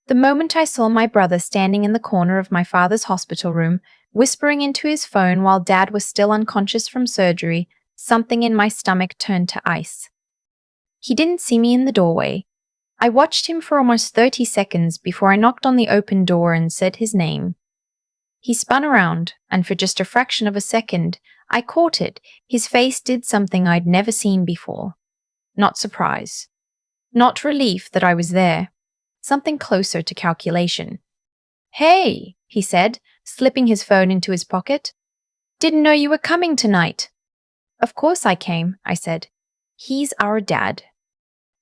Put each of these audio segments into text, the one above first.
The moment I saw my brother standing in the corner of my father's hospital room, whispering into his phone while Dad was still unconscious from surgery, something in my stomach turned to ice. He didn't see me in the doorway. I watched him for almost 30 seconds before I knocked on the open door and said his name. He spun around, and for just a fraction of a second, I caught it. His face did something I'd never seen before. Not surprise. Not relief that I was there. Something closer to calculation. "Hey," he said, slipping his phone into his pocket. "Didn't know you were coming tonight." "Of course I came," I said. "He's our dad."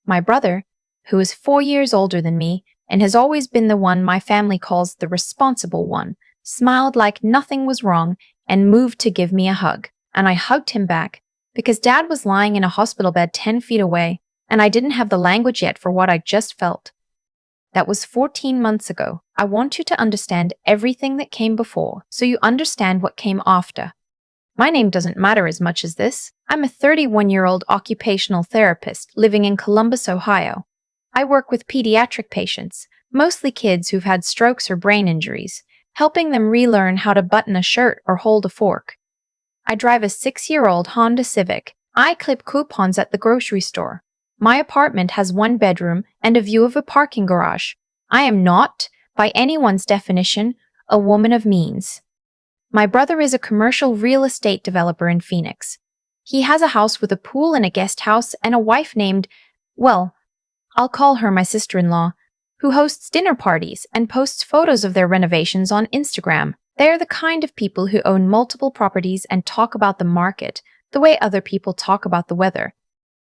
My brother, who is 4 years older than me and has always been the one my family calls the responsible one, smiled like nothing was wrong and moved to give me a hug, and I hugged him back because Dad was lying in a hospital bed 10 feet away, and I didn't have the language yet for what I just felt. That was 14 months ago. I want you to understand everything that came before, so you understand what came after. My name doesn't matter as much as this. I'm a 31-year-old occupational therapist living in Columbus, Ohio. I work with pediatric patients, mostly kids who've had strokes or brain injuries, helping them relearn how to button a shirt or hold a fork. I drive a 6-year-old Honda Civic. I clip coupons at the grocery store. My apartment has 1 bedroom and a view of a parking garage. I am not, by anyone's definition, a woman of means. My brother is a commercial real estate developer in Phoenix. He has a house with a pool and a guest house and a wife named, well, I'll call her my sister-in-law, who hosts dinner parties and posts photos of their renovations on Instagram. They are the kind of people who own multiple properties and talk about the market the way other people talk about the weather.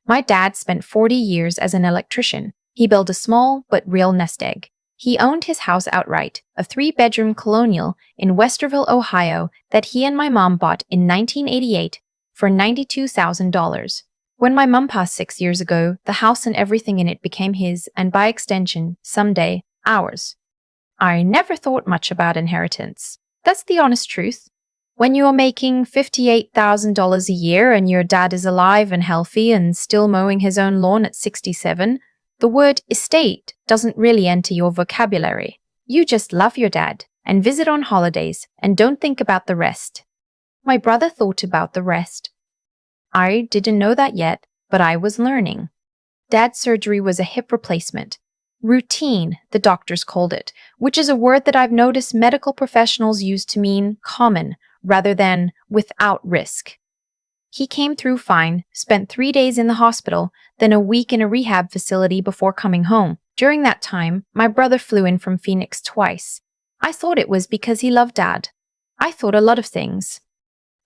My dad spent 40 years as an electrician. He built a small but real nest egg. He owned his house outright, a 3-bedroom colonial in Westerville, Ohio, that he and my mom bought in 1988 for $92,000. When my mom passed 6 years ago, the house and everything in it became his, and by extension, someday, ours. I never thought much about inheritance. That's the honest truth. When you're making $58,000 a year and your dad is alive and healthy and still mowing his own lawn at 67, the word estate doesn't really enter your vocabulary. You just love your dad and visit on holidays and don't think about the rest. My brother thought about the rest. I didn't know that yet, but I was learning. Dad's surgery was a hip replacement. Routine, the doctors called it, which is a word that I've noticed medical professionals use to mean common rather than without risk. He came through fine, spent 3 days in the hospital, then a week in a rehab facility before coming home. During that time, my brother flew in from Phoenix twice. I thought it was because he loved Dad. I thought a lot of things.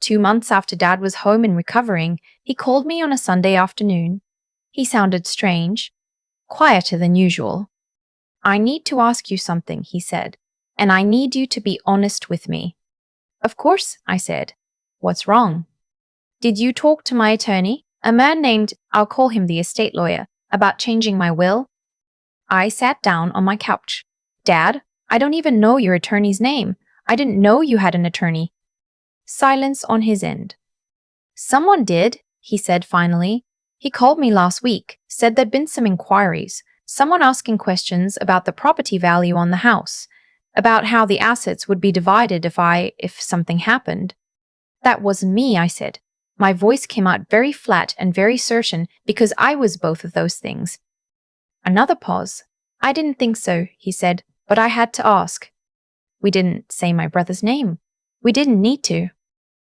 2 months after Dad was home and recovering, he called me on a Sunday afternoon. He sounded strange, quieter than usual. "I need to ask you something," he said, "and I need you to be honest with me." "Of course," I said. "What's wrong?" "Did you talk to my attorney, a man named, I'll call him the estate lawyer, about changing my will?" I sat down on my couch. "Dad, I don't even know your attorney's name. I didn't know you had an attorney." Silence on his end. "Someone did," he said finally. "He called me last week, said there'd been some inquiries, someone asking questions about the property value on the house, about how the assets would be divided if something happened." "That wasn't me," I said. My voice came out very flat and very certain because I was both of those things. Another pause. "I didn't think so," he said, "but I had to ask." We didn't say my brother's name. We didn't need to.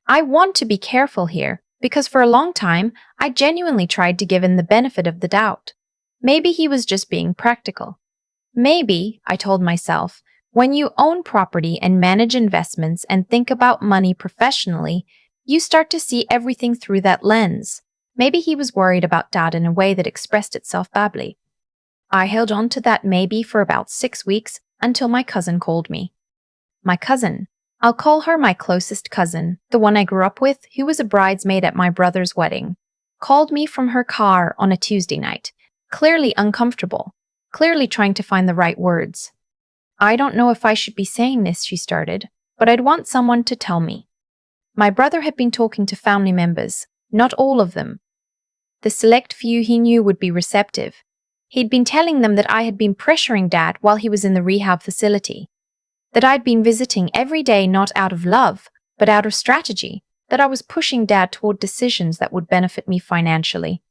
I want to be careful here, because for a long time, I genuinely tried to give him the benefit of the doubt. Maybe he was just being practical. Maybe, I told myself, when you own property and manage investments and think about money professionally, you start to see everything through that lens. Maybe he was worried about Dad in a way that expressed itself badly. I held on to that maybe for about 6 weeks until my cousin called me. My cousin. I'll call her my closest cousin, the one I grew up with, who was a bridesmaid at my brother's wedding, called me from her car on a Tuesday night, clearly uncomfortable, clearly trying to find the right words. "I don't know if I should be saying this," she started, "but I'd want someone to tell me." My brother had been talking to family members, not all of them. The select few he knew would be receptive. He'd been telling them that I had been pressuring Dad while he was in the rehab facility, that I'd been visiting every day not out of love, but out of strategy, that I was pushing Dad toward decisions that would benefit me financially.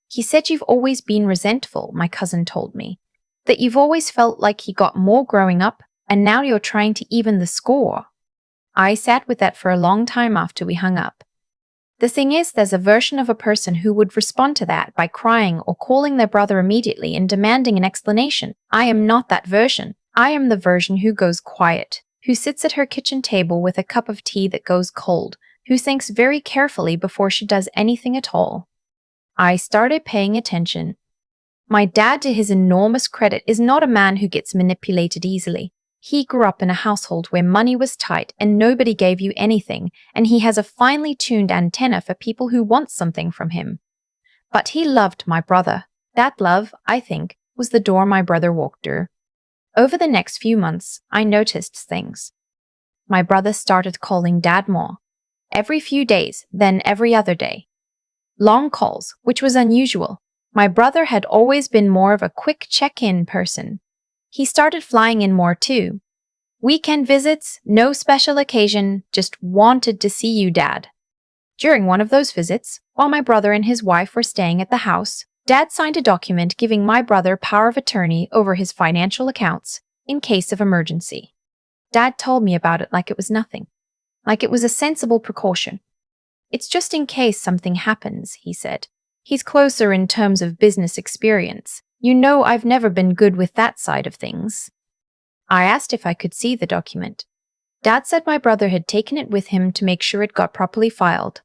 He said you've always been resentful, my cousin told me, that you've always felt like he got more growing up, and now you're trying to even the score. I sat with that for a long time after we hung up. The thing is, there's a version of a person who would respond to that by crying or calling their brother immediately and demanding an explanation. I am not that version. I am the version who goes quiet, who sits at her kitchen table with a cup of tea that goes cold, who thinks very carefully before she does anything at all. I started paying attention. My dad, to his enormous credit, is not a man who gets manipulated easily. He grew up in a household where money was tight and nobody gave you anything, and he has a finely tuned antenna for people who want something from him. But he loved my brother. That love, I think, was the door my brother walked through. Over the next few months, I noticed things. My brother started calling Dad more. Every few days, then every other day. Long calls, which was unusual. My brother had always been more of a quick check-in person. He started flying in more too. Weekend visits, no special occasion, just wanted to see you, Dad. During one of those visits, while my brother and his wife were staying at the house, Dad signed a document giving my brother power of attorney over his financial accounts in case of emergency. Dad told me about it like it was nothing, like it was a sensible precaution. It's just in case something happens, he said. He's closer in terms of business experience. You know, I've never been good with that side of things. I asked if I could see the document. Dad said my brother had taken it with him to make sure it got properly filed.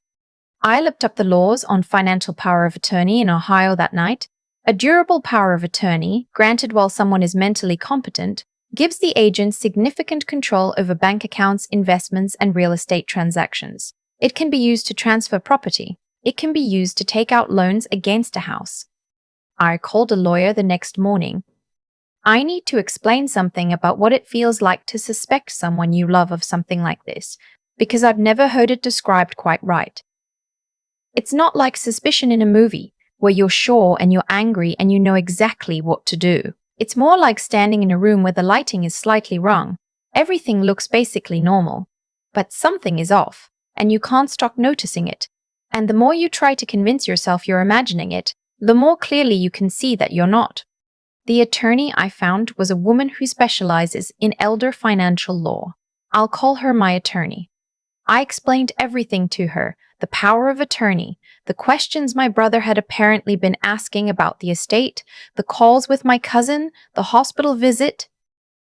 I looked up the laws on financial power of attorney in Ohio that night. A durable power of attorney, granted while someone is mentally competent, gives the agent significant control over bank accounts, investments, and real estate transactions. It can be used to transfer property. It can be used to take out loans against a house. I called a lawyer the next morning. I need to explain something about what it feels like to suspect someone you love of something like this, because I've never heard it described quite right. It's not like suspicion in a movie, where you're sure and you're angry and you know exactly what to do. It's more like standing in a room where the lighting is slightly wrong. Everything looks basically normal, but something is off, and you can't stop noticing it. And the more you try to convince yourself you're imagining it, the more clearly you can see that you're not. The attorney I found was a woman who specializes in elder financial law. I'll call her my attorney. I explained everything to her, the power of attorney, the questions my brother had apparently been asking about the estate, the calls with my cousin, the hospital visit.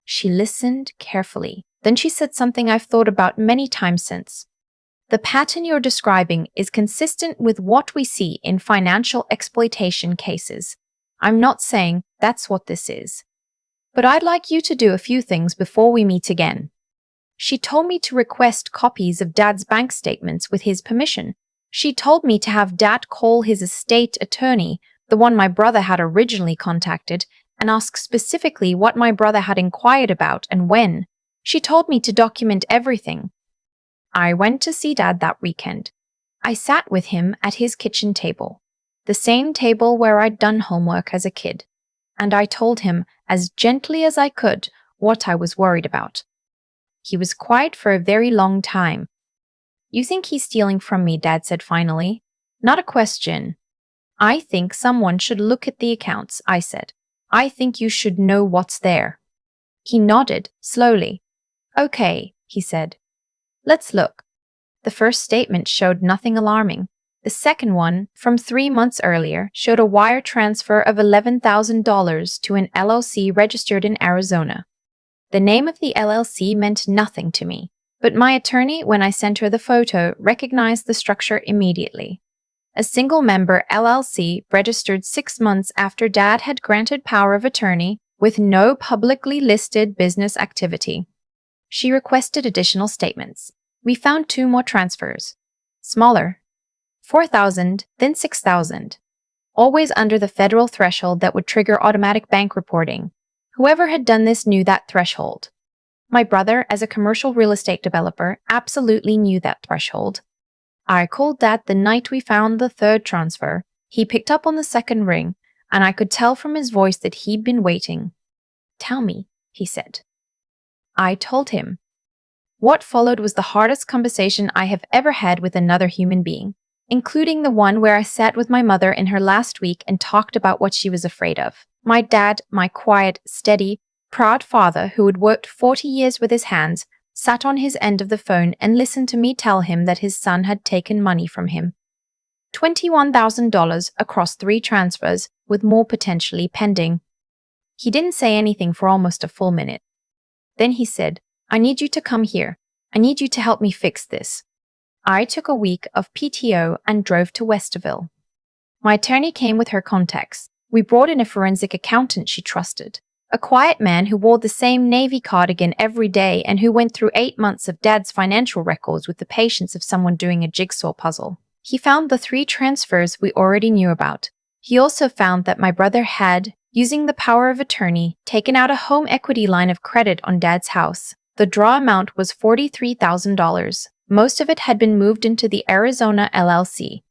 She listened carefully. Then she said something I've thought about many times since. The pattern you're describing is consistent with what we see in financial exploitation cases. I'm not saying that's what this is. But I'd like you to do a few things before we meet again. She told me to request copies of Dad's bank statements with his permission. She told me to have Dad call his estate attorney, the one my brother had originally contacted, and ask specifically what my brother had inquired about and when. She told me to document everything. I went to see Dad that weekend. I sat with him at his kitchen table, the same table where I'd done homework as a kid, and I told him, as gently as I could, what I was worried about. He was quiet for a very long time. You think he's stealing from me, Dad said finally. Not a question. I think someone should look at the accounts, I said. I think you should know what's there. He nodded, slowly. Okay, he said. Let's look. The first statement showed nothing alarming. The second one, from 3 months earlier, showed a wire transfer of $11,000 to an LLC registered in Arizona. The name of the LLC meant nothing to me, but my attorney, when I sent her the photo, recognized the structure immediately. A single-member LLC registered 6 months after Dad had granted power of attorney with no publicly listed business activity. She requested additional statements. We found 2 more transfers. Smaller. $4,000, then $6,000. Always under the federal threshold that would trigger automatic bank reporting. Whoever had done this knew that threshold. My brother, as a commercial real estate developer, absolutely knew that threshold. I called Dad the night we found the third transfer. He picked up on the second ring. and I could tell from his voice that he'd been waiting. "Tell me," he said. I told him. What followed was the hardest conversation I have ever had with another human being, including the one where I sat with my mother in her last week and talked about what she was afraid of. My dad, my quiet, steady, proud father who had worked 40 years with his hands, sat on his end of the phone and listened to me tell him that his son had taken money from him. $21,000 across 3 transfers, with more potentially pending. He didn't say anything for almost a full minute. Then he said, "I need you to come here. I need you to help me fix this." I took a week of PTO and drove to Westerville. My attorney came with her contacts. We brought in a forensic accountant she trusted, a quiet man who wore the same Navy cardigan every day and who went through 8 months of Dad's financial records with the patience of someone doing a jigsaw puzzle. He found the 3 transfers we already knew about. He also found that my brother had, using the power of attorney, taken out a home equity line of credit on Dad's house. The draw amount was $43,000. Most of it had been moved into the Arizona LLC.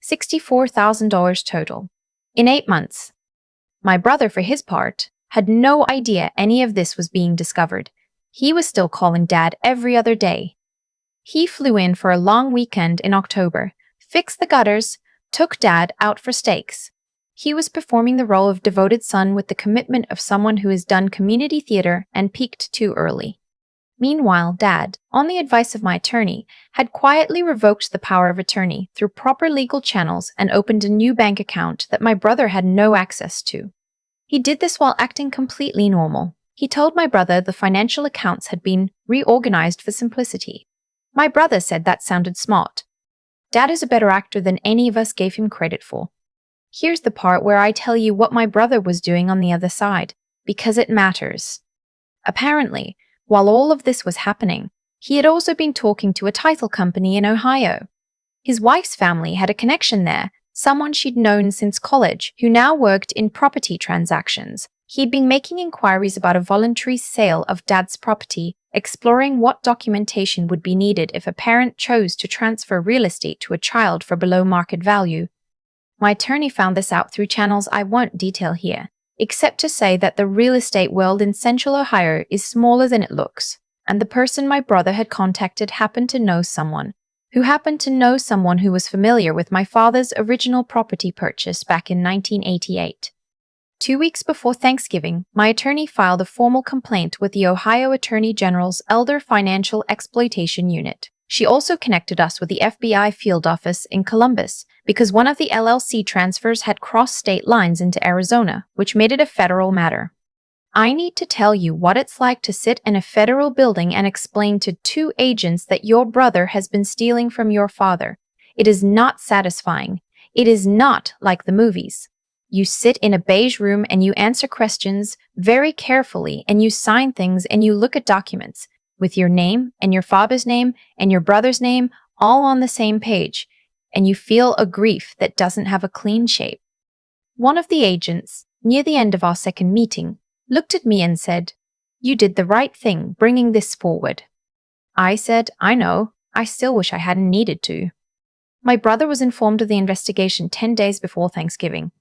$64,000 total. In 8 months. My brother, for his part, had no idea any of this was being discovered. He was still calling Dad every other day. He flew in for a long weekend in October, fixed the gutters, took Dad out for steaks. He was performing the role of devoted son with the commitment of someone who has done community theater and peaked too early. Meanwhile, Dad, on the advice of my attorney, had quietly revoked the power of attorney through proper legal channels and opened a new bank account that my brother had no access to. He did this while acting completely normal. He told my brother the financial accounts had been reorganized for simplicity. My brother said that sounded smart. Dad is a better actor than any of us gave him credit for. Here's the part where I tell you what my brother was doing on the other side, because it matters. Apparently, while all of this was happening, he had also been talking to a title company in Ohio. His wife's family had a connection there, someone she'd known since college, who now worked in property transactions. He'd been making inquiries about a voluntary sale of Dad's property, exploring what documentation would be needed if a parent chose to transfer real estate to a child for below market value. My attorney found this out through channels I won't detail here, except to say that the real estate world in Central Ohio is smaller than it looks, and the person my brother had contacted happened to know someone who was familiar with my father's original property purchase back in 1988. 2 weeks before Thanksgiving, my attorney filed a formal complaint with the Ohio Attorney General's Elder Financial Exploitation Unit. She also connected us with the FBI field office in Columbus because one of the LLC transfers had crossed state lines into Arizona, which made it a federal matter. I need to tell you what it's like to sit in a federal building and explain to 2 agents that your brother has been stealing from your father. It is not satisfying. It is not like the movies. You sit in a beige room and you answer questions very carefully and you sign things and you look at documents with your name and your father's name and your brother's name all on the same page, and you feel a grief that doesn't have a clean shape. One of the agents, near the end of our second meeting, looked at me and said, "You did the right thing bringing this forward." I said, "I know. I still wish I hadn't needed to." My brother was informed of the investigation 10 days before Thanksgiving.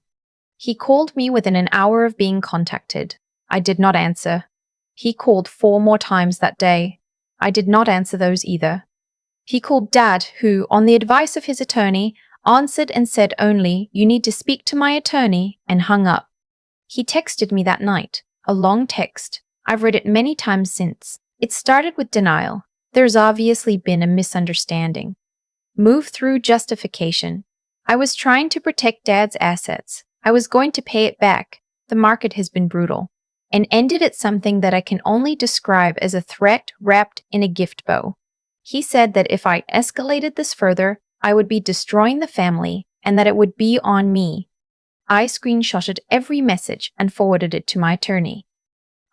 He called me within an hour of being contacted. I did not answer. He called 4 more times that day. I did not answer those either. He called Dad, who, on the advice of his attorney, answered and said only, "You need to speak to my attorney," and hung up. He texted me that night, a long text. I've read it many times since. It started with denial. There's obviously been a misunderstanding. Move through justification. I was trying to protect Dad's assets. I was going to pay it back. The market has been brutal. And ended at something that I can only describe as a threat wrapped in a gift bow. He said that if I escalated this further, I would be destroying the family and that it would be on me. I screenshotted every message and forwarded it to my attorney.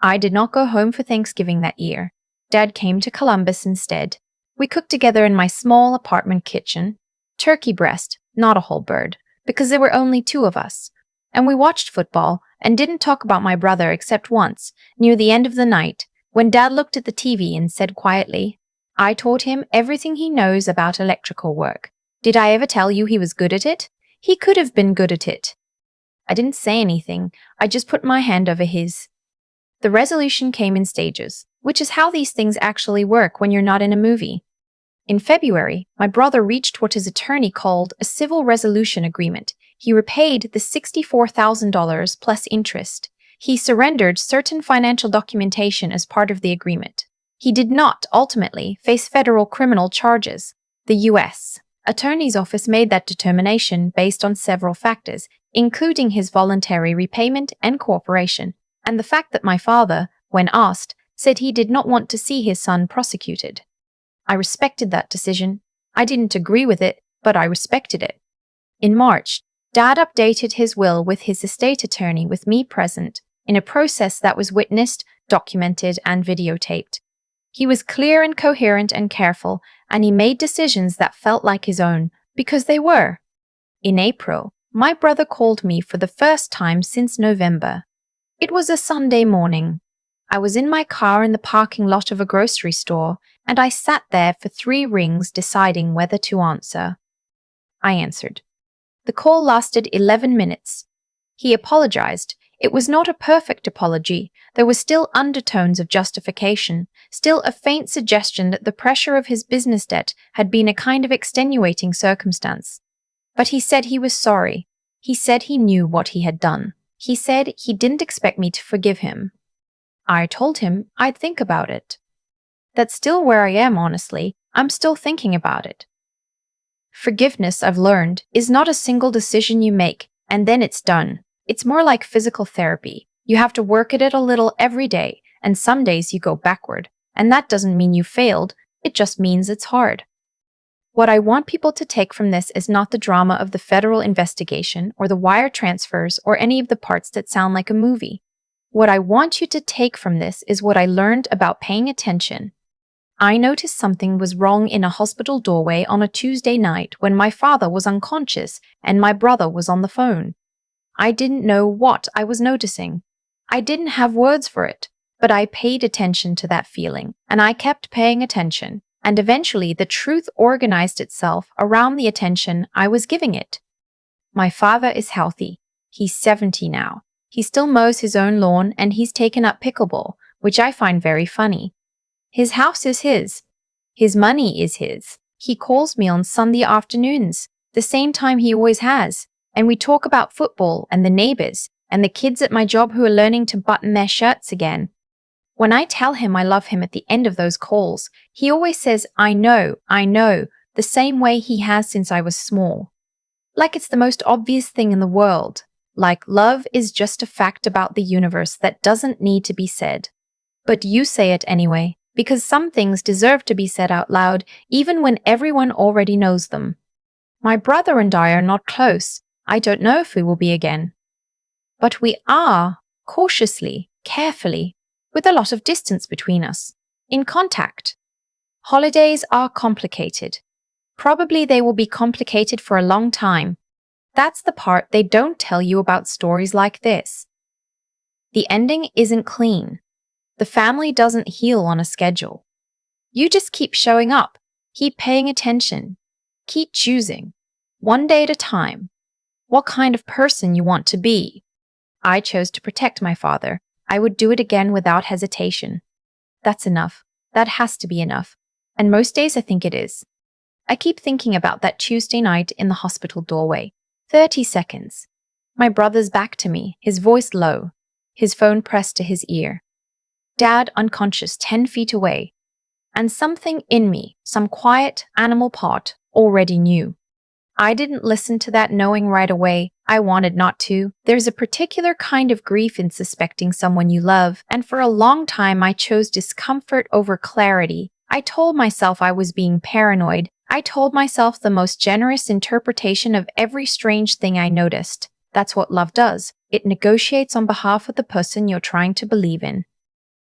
I did not go home for Thanksgiving that year. Dad came to Columbus instead. We cooked together in my small apartment kitchen. Turkey breast, not a whole bird, because there were only 2 of us. And we watched football and didn't talk about my brother except once, near the end of the night, when Dad looked at the TV and said quietly, "I taught him everything he knows about electrical work. Did I ever tell you he was good at it? He could have been good at it." I didn't say anything. I just put my hand over his. The resolution came in stages, which is how these things actually work when you're not in a movie. In February, my brother reached what his attorney called a civil resolution agreement. He repaid the $64,000 plus interest. He surrendered certain financial documentation as part of the agreement. He did not ultimately face federal criminal charges. The U.S. Attorney's Office made that determination based on several factors, including his voluntary repayment and cooperation, and the fact that my father, when asked, said he did not want to see his son prosecuted. I respected that decision. I didn't agree with it, but I respected it. In March, Dad updated his will with his estate attorney with me present, in a process that was witnessed, documented, and videotaped. He was clear and coherent and careful, and he made decisions that felt like his own, because they were. In April, my brother called me for the first time since November. It was a Sunday morning. I was in my car in the parking lot of a grocery store, and I sat there for 3 rings deciding whether to answer. I answered. The call lasted 11 minutes. He apologized. It was not a perfect apology. There were still undertones of justification, still a faint suggestion that the pressure of his business debt had been a kind of extenuating circumstance. But he said he was sorry. He said he knew what he had done. He said he didn't expect me to forgive him. I told him I'd think about it. That's still where I am, honestly. I'm still thinking about it. Forgiveness, I've learned, is not a single decision you make, and then it's done. It's more like physical therapy. You have to work at it a little every day, and some days you go backward. And that doesn't mean you failed, it just means it's hard. What I want people to take from this is not the drama of the federal investigation or the wire transfers or any of the parts that sound like a movie. What I want you to take from this is what I learned about paying attention. I noticed something was wrong in a hospital doorway on a Tuesday night when my father was unconscious and my brother was on the phone. I didn't know what I was noticing. I didn't have words for it, but I paid attention to that feeling, and I kept paying attention, and eventually the truth organized itself around the attention I was giving it. My father is healthy. He's 70 now. He still mows his own lawn and he's taken up pickleball, which I find very funny. His house is his. His money is his. He calls me on Sunday afternoons, the same time he always has, and we talk about football and the neighbors and the kids at my job who are learning to button their shirts again. When I tell him I love him at the end of those calls, he always says, I know, the same way he has since I was small. Like it's the most obvious thing in the world. Like love is just a fact about the universe that doesn't need to be said. But you say it anyway, because some things deserve to be said out loud, even when everyone already knows them. My brother and I are not close. I don't know if we will be again. But we are, cautiously, carefully, with a lot of distance between us, in contact. Holidays are complicated. Probably they will be complicated for a long time. That's the part they don't tell you about stories like this. The ending isn't clean. The family doesn't heal on a schedule. You just keep showing up, keep paying attention, keep choosing, one day at a time, what kind of person you want to be. I chose to protect my father. I would do it again without hesitation. That's enough. That has to be enough. And most days I think it is. I keep thinking about that Tuesday night in the hospital doorway. 30 seconds. My brother's back to me, his voice low, his phone pressed to his ear. Dad unconscious 10 feet away. And something in me, some quiet animal part, already knew. I didn't listen to that knowing right away. I wanted not to. There's a particular kind of grief in suspecting someone you love, and for a long time I chose discomfort over clarity. I told myself I was being paranoid. I told myself the most generous interpretation of every strange thing I noticed. That's what love does. It negotiates on behalf of the person you're trying to believe in.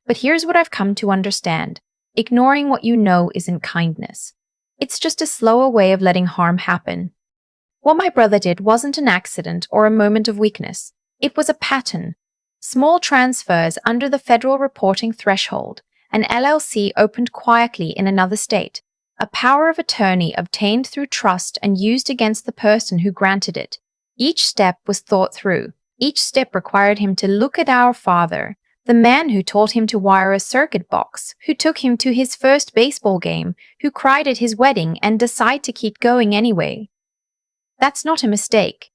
But here's what I've come to understand. Ignoring what you know isn't kindness. It's just a slower way of letting harm happen. What my brother did wasn't an accident or a moment of weakness. It was a pattern. Small transfers under the federal reporting threshold, an LLC opened quietly in another state, a power of attorney obtained through trust and used against the person who granted it. Each step was thought through. Each step required him to look at our father, the man who taught him to wire a circuit box, who took him to his first baseball game, who cried at his wedding, and decide to keep going anyway. That's not a mistake.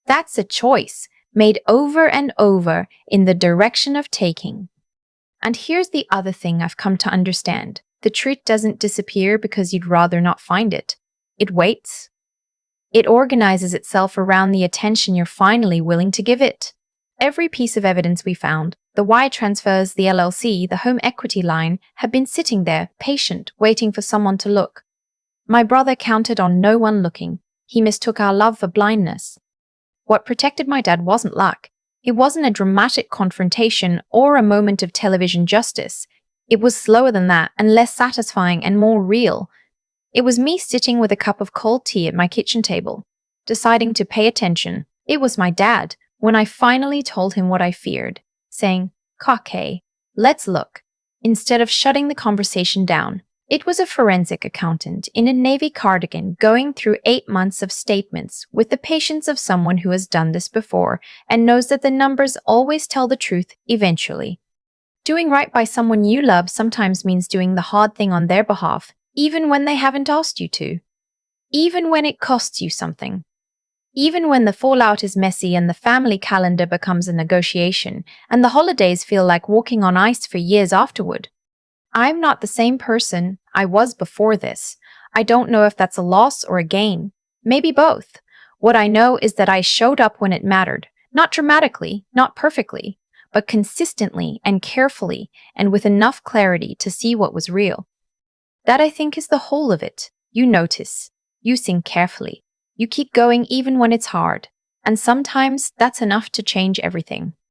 That's a choice, made over and over in the direction of taking. And here's the other thing I've come to understand. The treat doesn't disappear because you'd rather not find it. It waits. It organizes itself around the attention you're finally willing to give it. Every piece of evidence we found, the wire transfers, the LLC, the home equity line, had been sitting there, patient, waiting for someone to look. My brother counted on no one looking. He mistook our love for blindness. What protected my dad wasn't luck. It wasn't a dramatic confrontation or a moment of television justice. It was slower than that and less satisfying and more real. It was me sitting with a cup of cold tea at my kitchen table, deciding to pay attention. It was my dad, when I finally told him what I feared, saying, "Kake, let's look," instead of shutting the conversation down. It was a forensic accountant in a navy cardigan going through 8 months of statements with the patience of someone who has done this before and knows that the numbers always tell the truth eventually. Doing right by someone you love sometimes means doing the hard thing on their behalf, even when they haven't asked you to. Even when it costs you something. Even when the fallout is messy and the family calendar becomes a negotiation and the holidays feel like walking on ice for years afterward. I'm not the same person I was before this. I don't know if that's a loss or a gain. Maybe both. What I know is that I showed up when it mattered. Not dramatically, not perfectly, but consistently and carefully and with enough clarity to see what was real. That, I think, is the whole of it. You notice. You think carefully. You keep going even when it's hard. And sometimes that's enough to change everything.